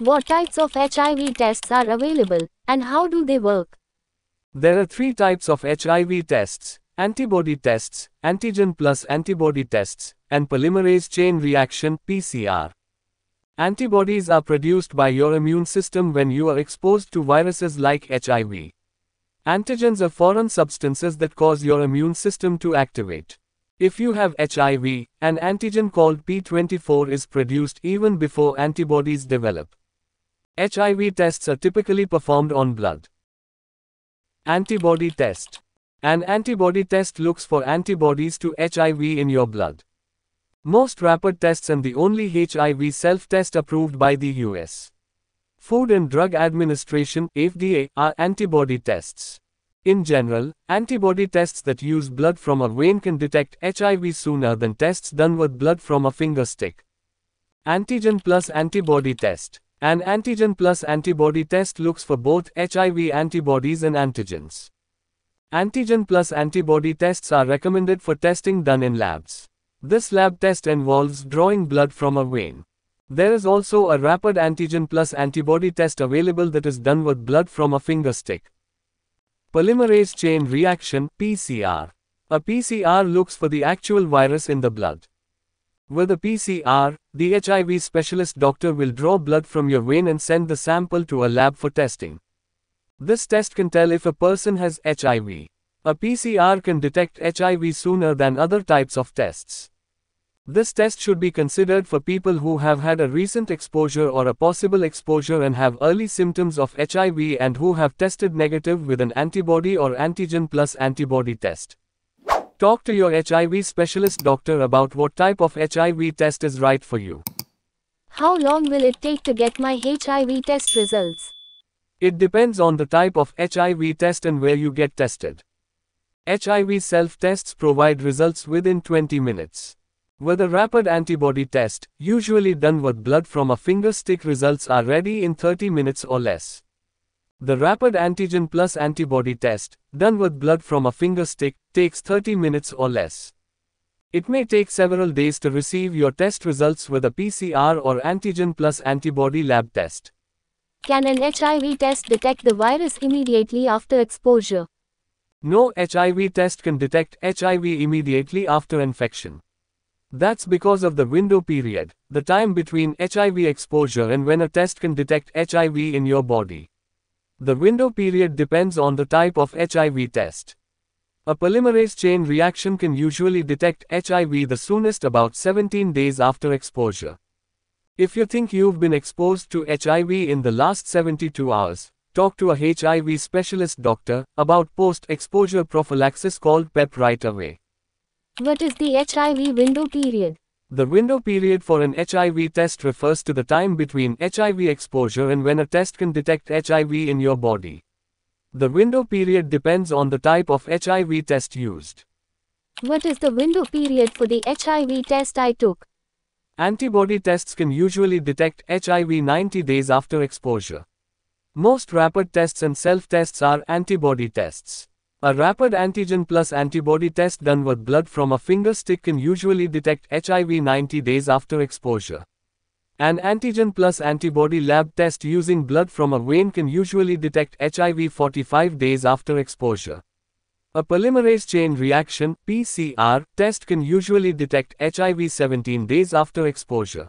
What types of HIV tests are available, and how do they work? There are three types of HIV tests: antibody tests, antigen plus antibody tests, and polymerase chain reaction (PCR). Antibodies are produced by your immune system when you are exposed to viruses like HIV. Antigens are foreign substances that cause your immune system to activate. If you have HIV, an antigen called P24 is produced even before antibodies develop. HIV tests are typically performed on blood. Antibody test. An antibody test looks for antibodies to HIV in your blood. Most rapid tests and the only HIV self-test approved by the U.S. Food and Drug Administration (FDA) are antibody tests. In general, antibody tests that use blood from a vein can detect HIV sooner than tests done with blood from a finger stick. Antigen plus antibody test. An antigen plus antibody test looks for both HIV antibodies and antigens. Antigen plus antibody tests are recommended for testing done in labs. This lab test involves drawing blood from a vein. There is also a rapid antigen plus antibody test available that is done with blood from a finger stick. Polymerase chain reaction (PCR). A PCR looks for the actual virus in the blood. With a PCR, the HIV specialist doctor will draw blood from your vein and send the sample to a lab for testing. This test can tell if a person has HIV. A PCR can detect HIV sooner than other types of tests. This test should be considered for people who have had a recent exposure or a possible exposure and have early symptoms of HIV and who have tested negative with an antibody or antigen plus antibody test. Talk to your HIV specialist doctor about what type of HIV test is right for you. How long will it take to get my HIV test results? It depends on the type of HIV test and where you get tested. HIV self-tests provide results within 20 minutes. With a rapid antibody test, usually done with blood from a finger stick, results are ready in 30 minutes or less. The rapid antigen plus antibody test, done with blood from a finger stick, takes 30 minutes or less. It may take several days to receive your test results with a PCR or antigen plus antibody lab test. Can an HIV test detect the virus immediately after exposure? No HIV test can detect HIV immediately after infection. That's because of the window period, the time between HIV exposure and when a test can detect HIV in your body. The window period depends on the type of HIV test. A polymerase chain reaction can usually detect HIV the soonest, about 17 days after exposure. If you think you've been exposed to HIV in the last 72 hours, talk to a HIV specialist doctor about post-exposure prophylaxis called PEP right away. What is the HIV window period? The window period for an HIV test refers to the time between HIV exposure and when a test can detect HIV in your body. The window period depends on the type of HIV test used. What is the window period for the HIV test I took? Antibody tests can usually detect HIV 90 days after exposure. Most rapid tests and self-tests are antibody tests. A rapid antigen plus antibody test done with blood from a finger stick can usually detect HIV 90 days after exposure. An antigen plus antibody lab test using blood from a vein can usually detect HIV 45 days after exposure. A polymerase chain reaction (PCR) test can usually detect HIV 17 days after exposure.